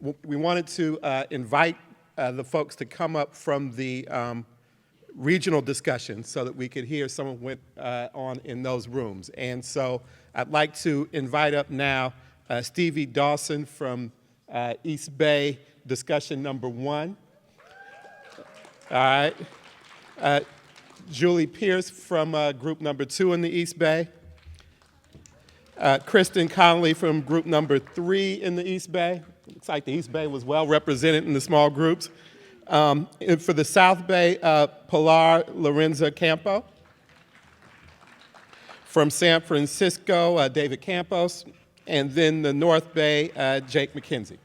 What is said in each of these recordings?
we wanted to invite the folks to come up from the regional discussion so that we could hear some of what went on in those rooms. And so I'd like to invite up now Stevie Dawson from East Bay, discussion number 1. All right. Julie Pierce from group number 2 in the East Bay. Kristen Connolly from group number 3 in the East Bay. Looks like the East Bay was well represented in the small groups. And for the South Bay, Pilar Lorenza Campo. From San Francisco, David Campos. And then the North Bay, Jake McKenzie.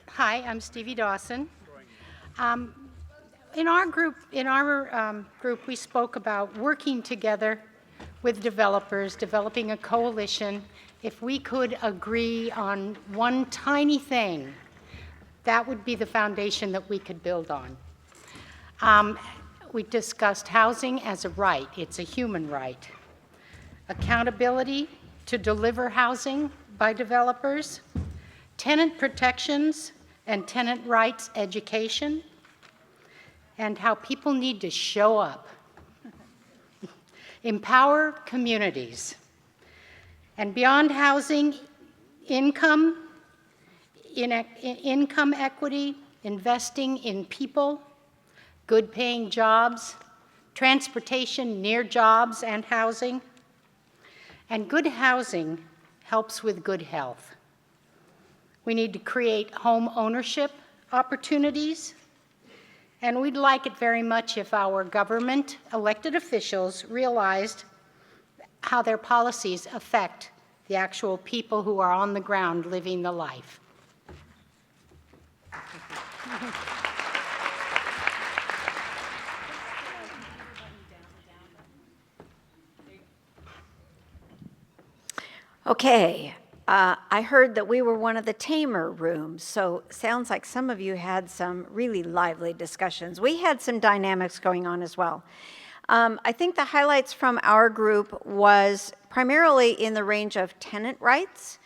Hi, I'm Stevie Dawson. In our group, we spoke about working together with developers, developing a coalition. If we could agree on one tiny thing, that would be the foundation that we could build on. We discussed housing as a right. It's a human right. Accountability to deliver housing by developers, tenant protections and tenant rights education, and how people need to show up. Empower communities. And beyond housing, income equity, investing in people, good paying jobs, transportation near jobs and housing. And good housing helps with good health. We need to create home ownership opportunities. And we'd like it very much if our government elected officials realized how their policies affect the actual people who are on the ground living the life. Okay, I heard that we were one of the tamer rooms, so sounds like some of you had some really lively discussions. We had some dynamics going on as well. I think the highlights from our group was primarily in the range of tenant rights,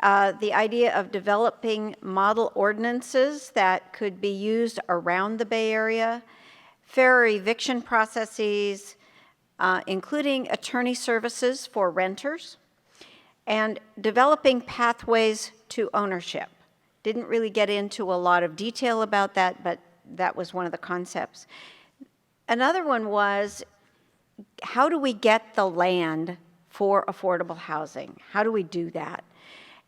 the idea of developing model ordinances that could be used around the Bay Area, fair eviction processes, including attorney services for renters, and developing pathways to ownership. Didn't really get into a lot of detail about that, but that was one of the concepts. Another one was, how do we get the land for affordable housing? How do we do that?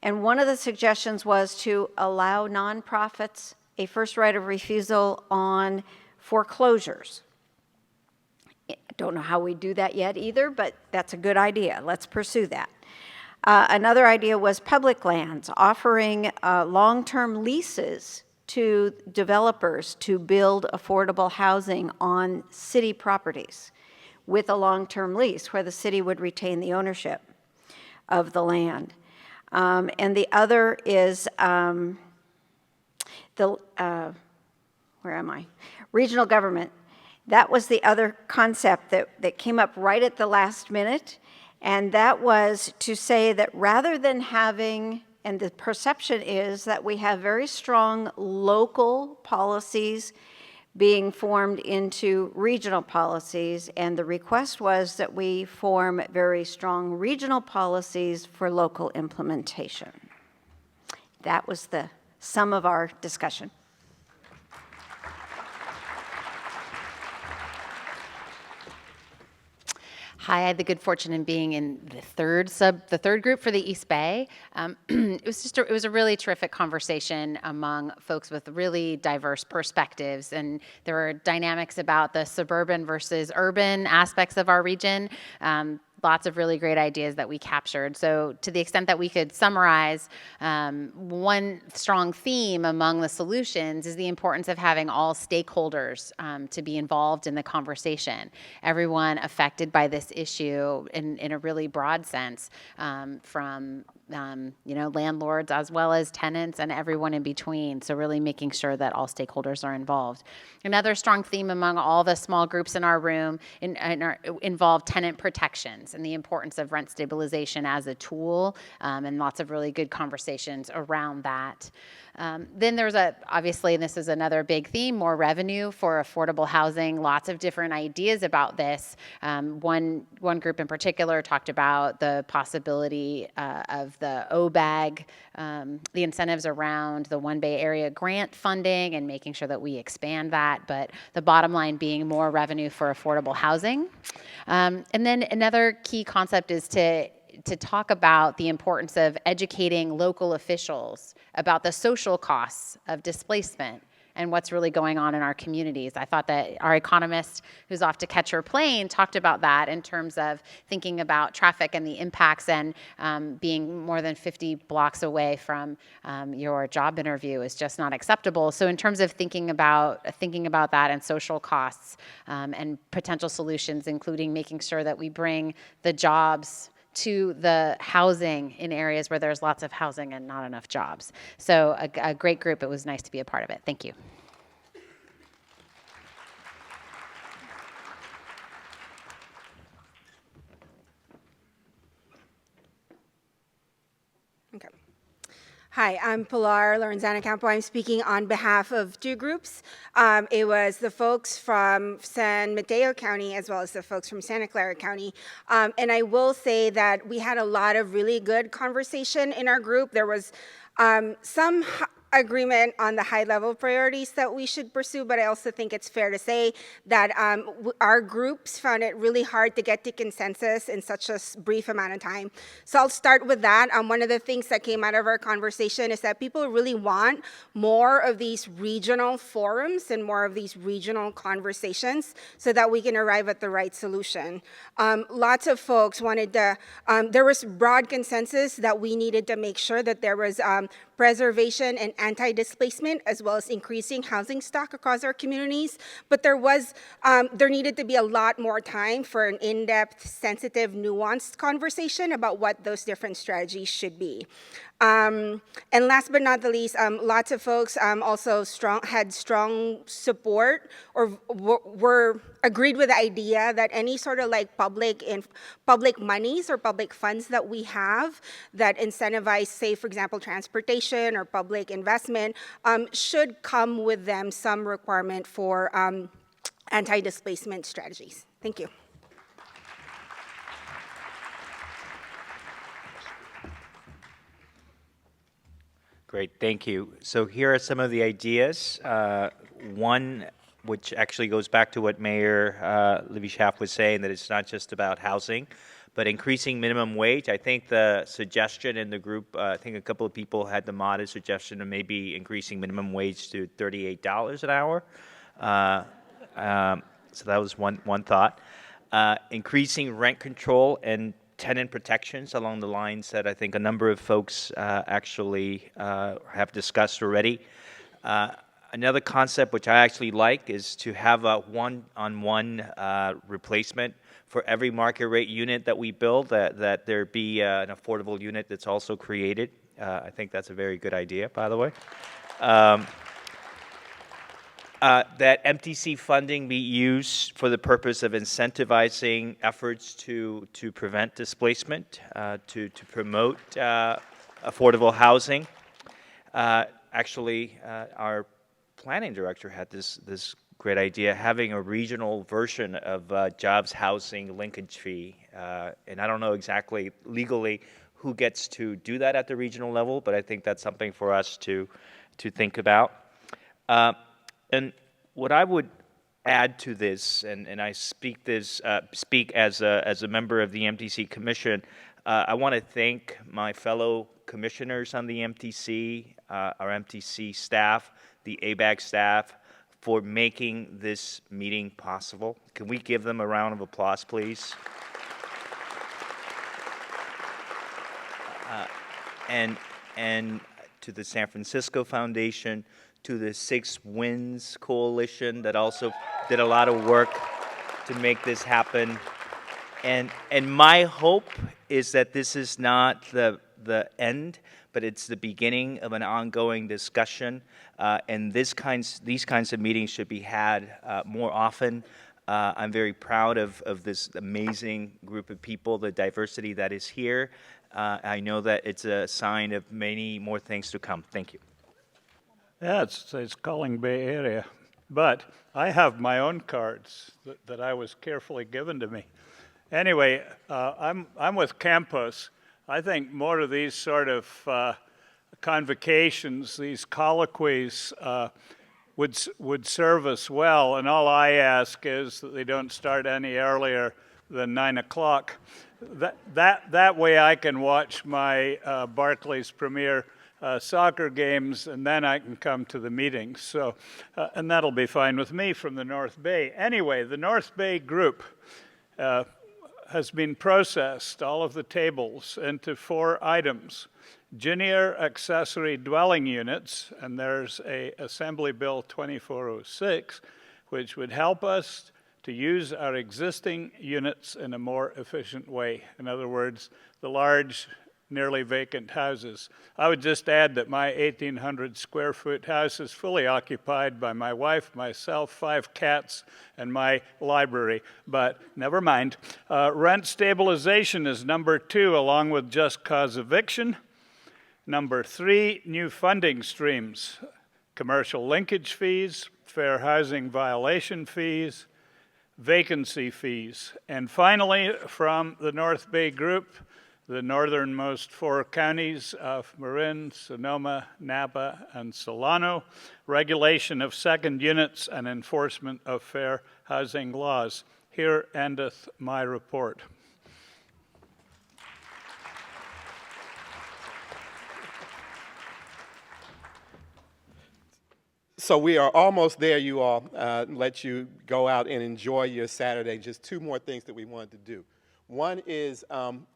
And one of the suggestions was to allow nonprofits a first right of refusal on foreclosures. I don't know how we do that yet either, but that's a good idea. Let's pursue that. Another idea was public lands, offering long-term leases to developers to build affordable housing on city properties with a long-term lease where the city would retain the ownership of the land. And the other is regional government. That was the other concept that came up right at the last minute. And that was to say that rather than having, and the perception is that we have very strong local policies being formed into regional policies, and the request was that we form very strong regional policies for local implementation. That was the sum of our discussion. Hi, I had the good fortune in being in the third group for the East Bay. It was a really terrific conversation among folks with really diverse perspectives, and there were dynamics about the suburban versus urban aspects of our region. Lots of really great ideas that we captured. So to the extent that we could summarize, one strong theme among the solutions is the importance of having all stakeholders to be involved in the conversation. Everyone affected by this issue in a really broad sense, from landlords as well as tenants and everyone in between. So really making sure that all stakeholders are involved. Another strong theme among all the small groups in our room involved tenant protections and the importance of rent stabilization as a tool, and lots of really good conversations around that. Then there's obviously, and this is another big theme, more revenue for affordable housing, lots of different ideas about this. One group in particular talked about the possibility of the OBAG, the incentives around the One Bay Area grant funding and making sure that we expand that, but the bottom line being more revenue for affordable housing. And then another key concept is to talk about the importance of educating local officials about the social costs of displacement and what's really going on in our communities. I thought that our economist who's off to catch her plane talked about that in terms of thinking about traffic and the impacts, and being more than 50 blocks away from your job interview is just not acceptable. So in terms of thinking about that and social costs and potential solutions, including making sure that we bring the jobs to the housing in areas where there's lots of housing and not enough jobs. So a great group. It was nice to be a part of it. Thank you. Okay. Hi, I'm Pilar Lorenzana Campo. I'm speaking on behalf of two groups. It was the folks from San Mateo County as well as the folks from Santa Clara County. And I will say that we had a lot of really good conversation in our group. There was some agreement on the high-level priorities that we should pursue, but I also think it's fair to say that our groups found it really hard to get to consensus in such a brief amount of time. So I'll start with that. One of the things that came out of our conversation is that people really want more of these regional forums and more of these regional conversations so that we can arrive at the right solution. Lots of folks wanted to, there was broad consensus that we needed to make sure that there was preservation and anti-displacement, as well as increasing housing stock across our communities. But there needed to be a lot more time for an in-depth, sensitive, nuanced conversation about what those different strategies should be. And last but not the least, lots of folks also had strong support or were agreed with the idea that any sort of like public monies or public funds that we have that incentivize, say, for example, transportation or public investment, should come with them some requirement for anti-displacement strategies. Thank you. Great, thank you. So here are some of the ideas. One, which actually goes back to what Mayor Libby Schaaf was saying, that it's not just about housing, but increasing minimum wage. I think the suggestion in the group, I think a couple of people had the modest suggestion of maybe increasing minimum wage to $38 an hour. So that was one thought. Increasing rent control and tenant protections along the lines that I think a number of folks actually have discussed already. Another concept which I actually like is to have a one-on-one replacement for every market rate unit that we build, that there be an affordable unit that's also created. I think that's a very good idea, by the way. That MTC funding be used for the purpose of incentivizing efforts to prevent displacement, to promote affordable housing. Actually, our planning director had this great idea, having a regional version of jobs housing linkage fee. And I don't know exactly legally who gets to do that at the regional level, but I think that's something for us to think about. And what I would add to this, and I speak as a member of the MTC Commission, I want to thank my fellow commissioners on the MTC, our MTC staff, the ABAG staff, for making this meeting possible. Can we give them a round of applause, please? And to the San Francisco Foundation, to the Six Winds Coalition that also did a lot of work to make this happen. And my hope is that this is not the the end, but it's the beginning of an ongoing discussion. And these kinds of meetings should be had more often. I'm very proud of this amazing group of people, the diversity that is here. I know that it's a sign of many more things to come. Thank you. Yeah, it's calling Bay Area. But I have my own cards that I was carefully given to me. Anyway, I'm with Campos. I think more of these sort of convocations, these colloquies, would serve us well. And all I ask is that they don't start any earlier than 9 o'clock. That way I can watch my Barclays Premier soccer games, and then I can come to the meetings. So, and that'll be fine with me from the North Bay. Anyway, the North Bay group has been processed, all of the tables, into 4 items. Junior accessory dwelling units, and there's a Assembly Bill 2406, which would help us to use our existing units in a more efficient way. In other words, the large, nearly vacant houses. I would just add that my 1,800 square foot house is fully occupied by my wife, myself, 5 cats, and my library, but never mind. Rent stabilization is number 2, along with just cause eviction. Number 3, new funding streams, commercial linkage fees, fair housing violation fees, vacancy fees. And finally, from the North Bay group, the northernmost 4 counties of Marin, Sonoma, Napa, and Solano, regulation of second units and enforcement of fair housing laws. Here endeth my report. So we are almost there, you all. Let you go out and enjoy your Saturday. Just 2 more things that we wanted to do. One is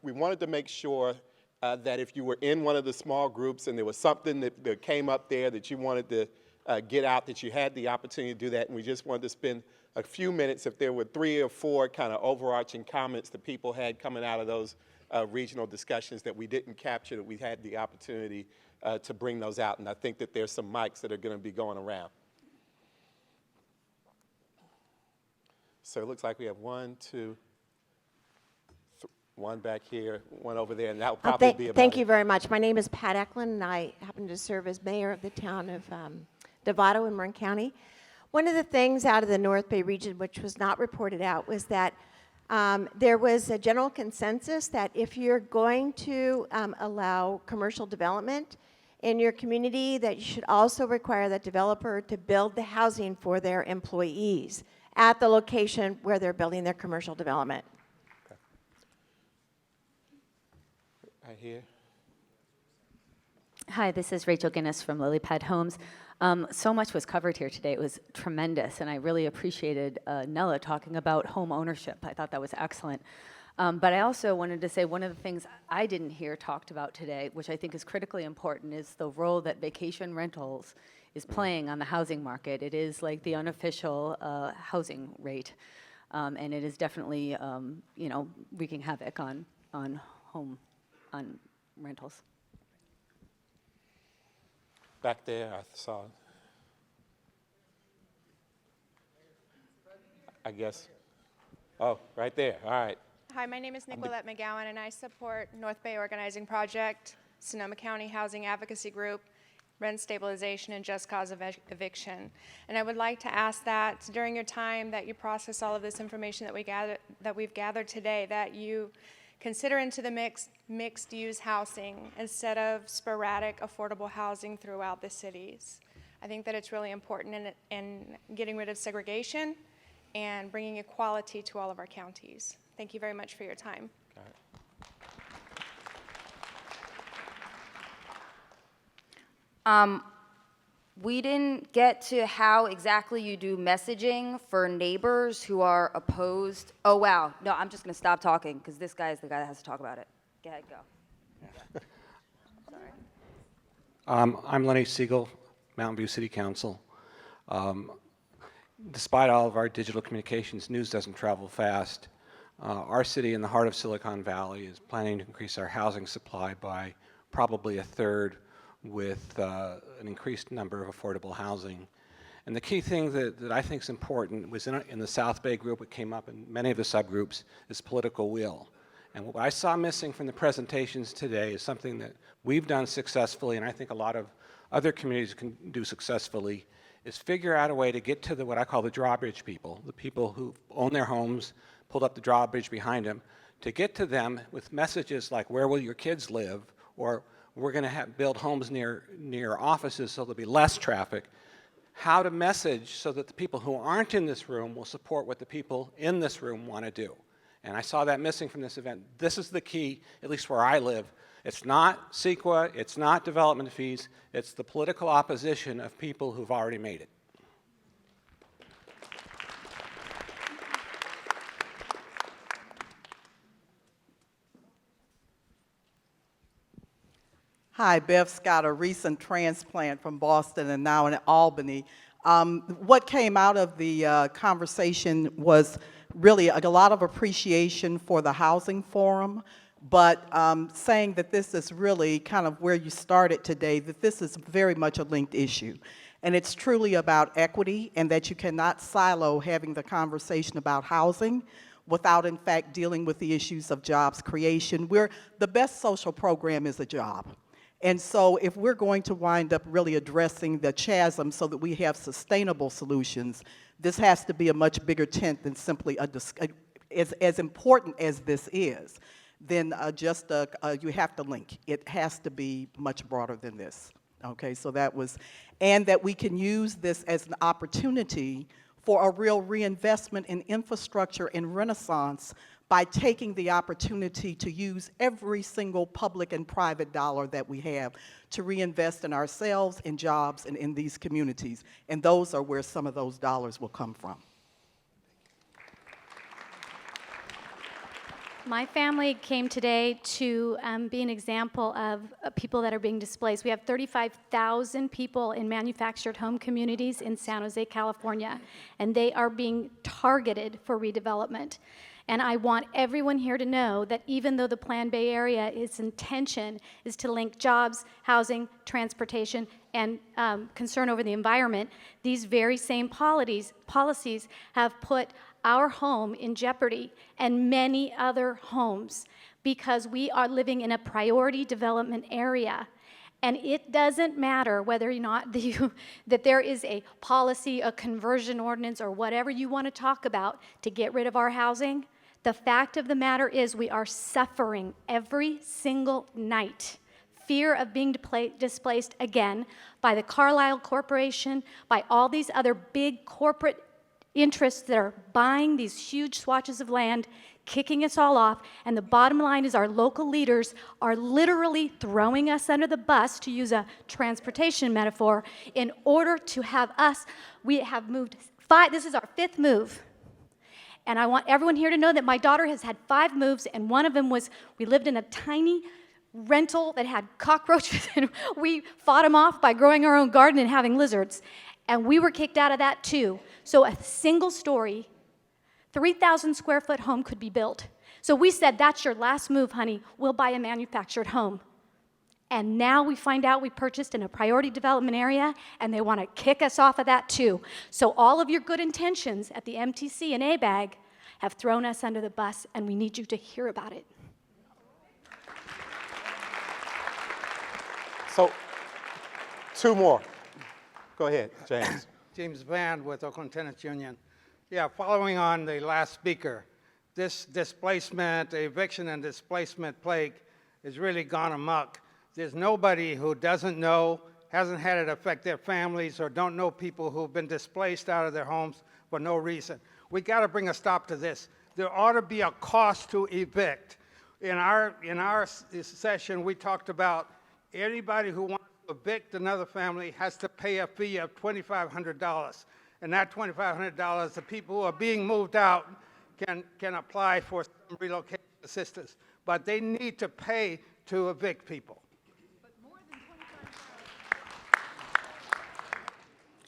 we wanted to make sure that if you were in one of the small groups and there was something that came up there that you wanted to get out, that you had the opportunity to do that. And we just wanted to spend a few minutes if there were 3 or 4 kind of overarching comments that people had coming out of those regional discussions that we didn't capture, that we had the opportunity to bring those out. And I think that there's some mics that are going to be going around. So it looks like we have 1, 2, 1 back here, 1 over there, and that'll probably be about Thank it. you very much. My name is Pat Eklund, and I happen to serve as mayor of the town of Novato in Marin County. One of the things out of the North Bay region which was not reported out was that there was a general consensus that if you're going to allow commercial development in your community, that you should also require that developer to build the housing for their employees at the location where they're building their commercial development. Right here. Hi, this is Rachel Guinness from Lily Pad Homes. So much was covered here today. It was tremendous, and I really appreciated Nella talking about home ownership. I thought that was excellent. But I also wanted to say one of the things I didn't hear talked about today, which I think is critically important, is the role that vacation rentals is playing on the housing market. It is like the unofficial housing rate, and it is definitely, wreaking havoc on rentals. Back there, I saw it. I guess. Oh, right there. All right. Hi, my name is Nicolette McGowan, and I support North Bay Organizing Project, Sonoma County Housing Advocacy Group, rent stabilization, and just cause eviction. And I would like to ask that during your time that you process all of this information that we've gathered today, that you consider into the mixed use housing instead of sporadic affordable housing throughout the cities. I think that it's really important in getting rid of segregation and bringing equality to all of our counties. Thank you very much for your time. We didn't get to how exactly you do messaging for neighbors who are opposed. Oh, wow. No, I'm just going to stop talking because this guy is the guy that has to talk about it. Go ahead, go. I'm Lenny Siegel, Mountain View City Council. Despite all of our digital communications, news doesn't travel fast. Our city in the heart of Silicon Valley is planning to increase our housing supply by probably a third with an increased number of affordable housing. And the key thing that I think is important was in the South Bay group, it came up in many of the subgroups, is political will. And what I saw missing from the presentations today is something that we've done successfully, and I think a lot of other communities can do successfully, is figure out a way to get to what I call the drawbridge people, the people who own their homes, pulled up the drawbridge behind them, to get to them with messages like, where will your kids live? Or we're going to build homes near offices so there'll be less traffic. How to message so that the people who aren't in this room will support what the people in this room want to do. And I saw that missing from this event. This is the key, at least where I live. It's not CEQA, it's not development fees, it's the political opposition of people who've already made it. Hi, Bev Scott, a recent transplant from Boston and now in Albany. What came out of the conversation was really a lot of appreciation for the Housing Forum, but saying that this is really kind of where you started today, that this is very much a linked issue. And it's truly about equity, and that you cannot silo having the conversation about housing without, in fact, dealing with the issues of jobs creation. The best social program is a job. And so if we're going to wind up really addressing the chasm so that we have sustainable solutions, this has to be a much bigger tent than simply as important as this is, then you have to link. It has to be much broader than this. Okay, so that was, and that we can use this as an opportunity for a real reinvestment in infrastructure and renaissance by taking the opportunity to use every single public and private dollar that we have to reinvest in ourselves, in jobs, and in these communities. And those are where some of those dollars will come from. My family came today to be an example of people that are being displaced. We have 35,000 people in manufactured home communities in San Jose, California, and they are being targeted for redevelopment. And I want everyone here to know that even though the Plan Bay Area, its intention is to link jobs, housing, transportation, and concern over the environment, these very same policies have put our home in jeopardy and many other homes because we are living in a priority development area. And it doesn't matter whether or not that there is a policy, a conversion ordinance, or whatever you want to talk about to get rid of our housing. The fact of the matter is we are suffering every single night. Fear of being displaced again by the Carlyle Corporation, by all these other big corporate interests that are buying these huge swatches of land, kicking us all off, and the bottom line is our local leaders are literally throwing us under the bus, to use a transportation metaphor, in order to have us, we have moved this is our 5th move. And I want everyone here to know that my daughter has had 5 moves, and one of them was, we lived in a tiny rental that had cockroaches, and we fought them off by growing our own garden and having lizards. And we were kicked out of that too. So a single story, 3,000 square foot home could be built. So we said, that's your last move, honey. We'll buy a manufactured home. And now we find out we purchased in a priority development area, and they want to kick us off of that too. So all of your good intentions at the MTC and ABAG have thrown us under the bus, and we need you to hear about it. So, 2 more. Go ahead, James. James Band with Oakland Tenants Union. Yeah, following on the last speaker, this displacement, eviction and displacement plague has really gone amok. There's nobody who doesn't know, hasn't had it affect their families, or don't know people who've been displaced out of their homes for no reason. We got to bring a stop to this. There ought to be a cost to evict. In our session, we talked about anybody who wants to evict another family has to pay a fee of $2,500. And that $2,500, the people who are being moved out can apply for some relocation assistance. But they need to pay to evict people.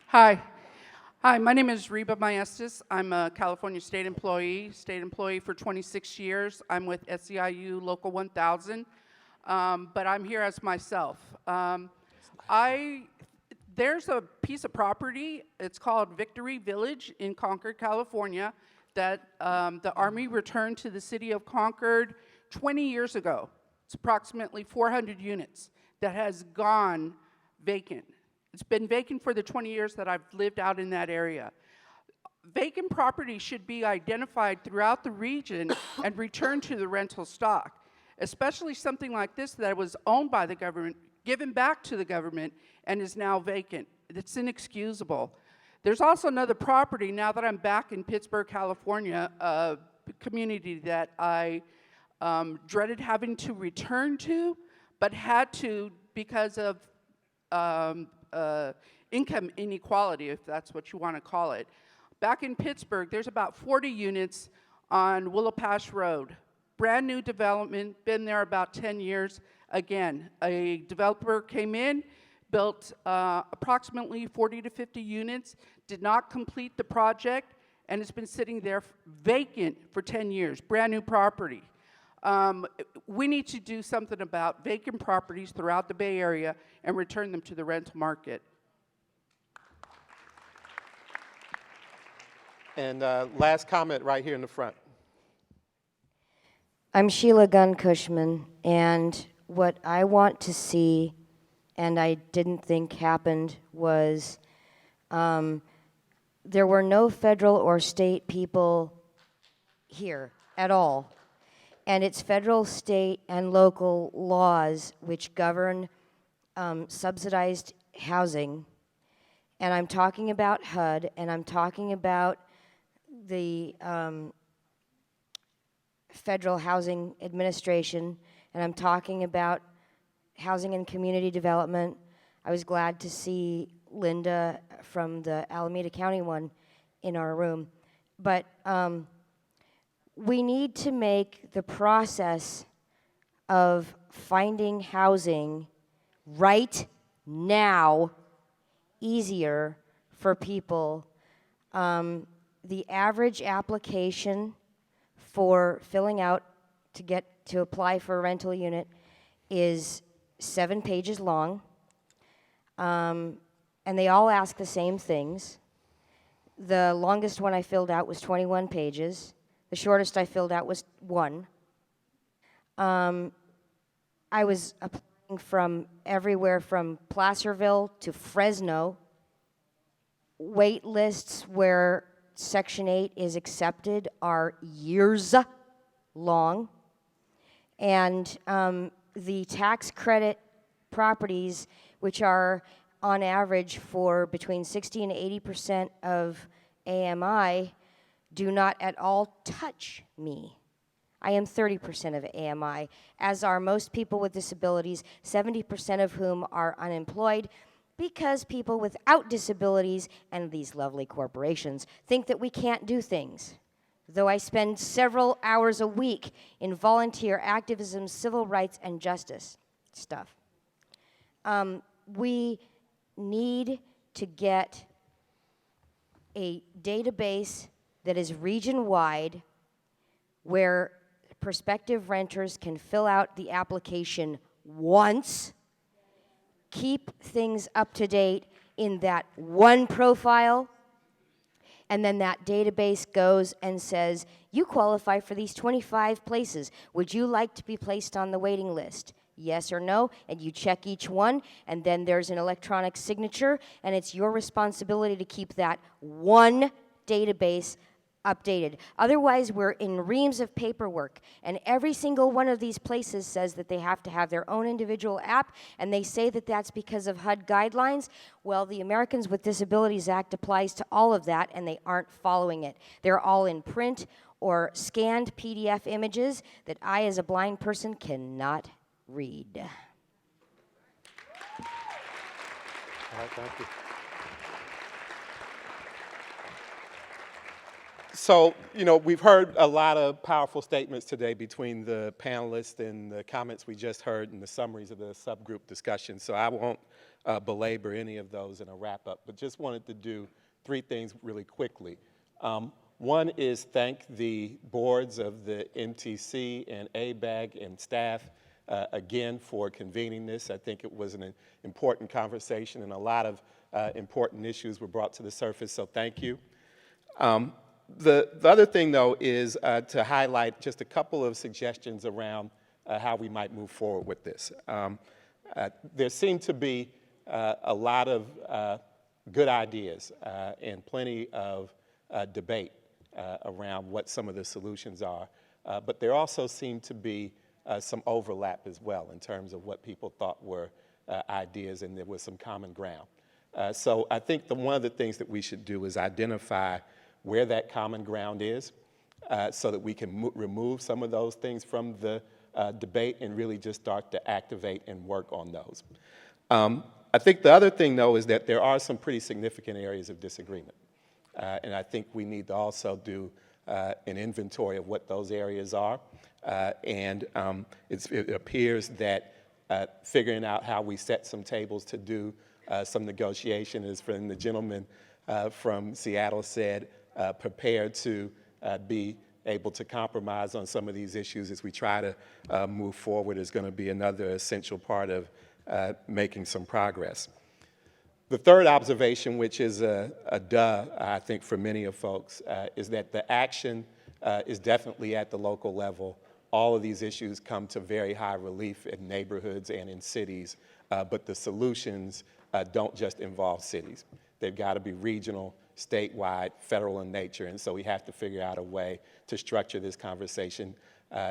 Hi, my name is Reba Maestas. I'm a California state employee for 26 years. I'm with SEIU Local 1000. but I'm here as myself. There's a piece of property, it's called Victory Village in Concord, California, that the Army returned to the city of Concord 20 years ago. It's approximately 400 units that has gone vacant. It's been vacant for the 20 years that I've lived out in that area. Vacant property should be identified throughout the region and returned to the rental stock, especially something like this that was owned by the government, given back to the government, and is now vacant. It's inexcusable. There's also another property, now that I'm back in Pittsburgh, California, a community that I dreaded having to return to, but had to because of income inequality, if that's what you want to call it. Back in Pittsburgh, there's about 40 units on Willopash Road. Brand new development, been there about 10 years. Again, a developer came in, built approximately 40 to 50 units, did not complete the project, and it's been sitting there vacant for 10 years, brand new property. We need to do something about vacant properties throughout the Bay Area and return them to the rental market. And last comment right here in the front. I'm Sheila Gunn Cushman, and what I want to see, and I didn't think happened, was there were no federal or state people here at all. And it's federal, state, and local laws which govern subsidized housing. And I'm talking about HUD, and I'm talking about the Federal Housing Administration, and I'm talking about housing and community development. I was glad to see Linda from the Alameda County one in our room. But we need to make the process of finding housing right now easier for people. The average application for filling out to apply for a rental unit is 7 pages long, and they all ask the same things. The longest one I filled out was 21 pages. The shortest I filled out was 1. I was applying from everywhere from Placerville to Fresno. Wait lists where Section 8 is accepted are years long. And the tax credit properties, which are on average for between 60 and 80% of AMI, do not at all touch me. I am 30% of AMI, as are most people with disabilities, 70% of whom are unemployed, because people without disabilities and these lovely corporations think that we can't do things. Though I spend several hours a week in volunteer activism, civil rights, and justice stuff. We need to get a database that is region-wide where prospective renters can fill out the application once, keep things up to date in that one profile, and then that database goes and says, you qualify for these 25 places. Would you like to be placed on the waiting list? Yes or no, and you check each one, and then there's an electronic signature, and it's your responsibility to keep that one database updated. Otherwise, we're in reams of paperwork, and every single one of these places says that they have to have their own individual app, and they say that that's because of HUD guidelines. Well, the Americans with Disabilities Act applies to all of that, and they aren't following it. They're all in print or scanned PDF images that I, as a blind person, cannot read. All right, thank you. So, we've heard a lot of powerful statements today between the panelists and the comments we just heard and the summaries of the subgroup discussion. So I won't belabor any of those in a wrap-up, but just wanted to do 3 things really quickly. One is thank the boards of the MTC and ABAG and staff again for convening this. I think it was an important conversation, and a lot of important issues were brought to the surface, so thank you. The other thing, though, is to highlight just a couple of suggestions around how we might move forward with this. There seem to be a lot of good ideas and plenty of debate around what some of the solutions are, but there also seem to be some overlap as well in terms of what people thought were ideas, and there was some common ground. So I think one of the things that we should do is identify where that common ground is so that we can remove some of those things from the debate and really just start to activate and work on those. I think the other thing, though, is that there are some pretty significant areas of disagreement. And I think we need to also do an inventory of what those areas are. And it appears that figuring out how we set some tables to do some negotiation, as the gentleman from Seattle said, prepared to be able to compromise on some of these issues as we try to move forward is going to be another essential part of making some progress. The third observation, which is a duh, I think, for many of folks, is that the action is definitely at the local level. All of these issues come to very high relief in neighborhoods and in cities, but the solutions don't just involve cities. They've got to be regional, statewide, federal in nature, and so we have to figure out a way to structure this conversation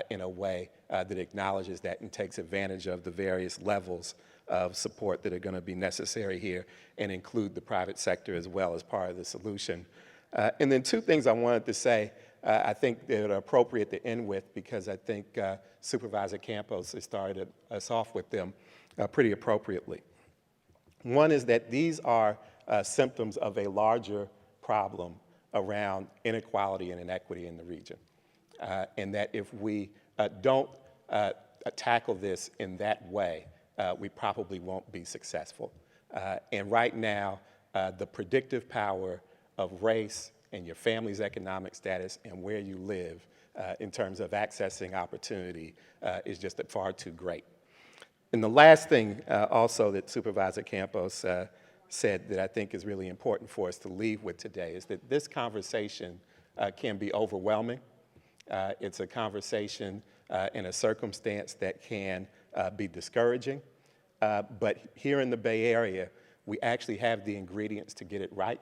in a way that acknowledges that and takes advantage of the various levels of support that are going to be necessary here and include the private sector as well as part of the solution. And then two things I wanted to say I think that are appropriate to end with, because I think Supervisor Campos has started us off with them pretty appropriately. One is that these are symptoms of a larger problem around inequality and inequity in the region. And that if we don't tackle this in that way, we probably won't be successful. And right now, the predictive power of race and your family's economic status and where you live in terms of accessing opportunity is just far too great. And the last thing also that Supervisor Campos said that I think is really important for us to leave with today is that this conversation can be overwhelming. It's a conversation in a circumstance that can be discouraging. But here in the Bay Area, we actually have the ingredients to get it right.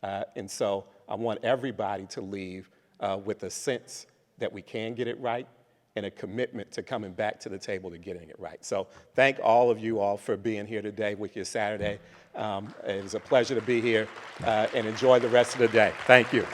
And so I want everybody to leave with a sense that we can get it right and a commitment to coming back to the table to getting it right. So thank all of you all for being here today with your Saturday. It was a pleasure to be here, and enjoy the rest of the day. Thank you.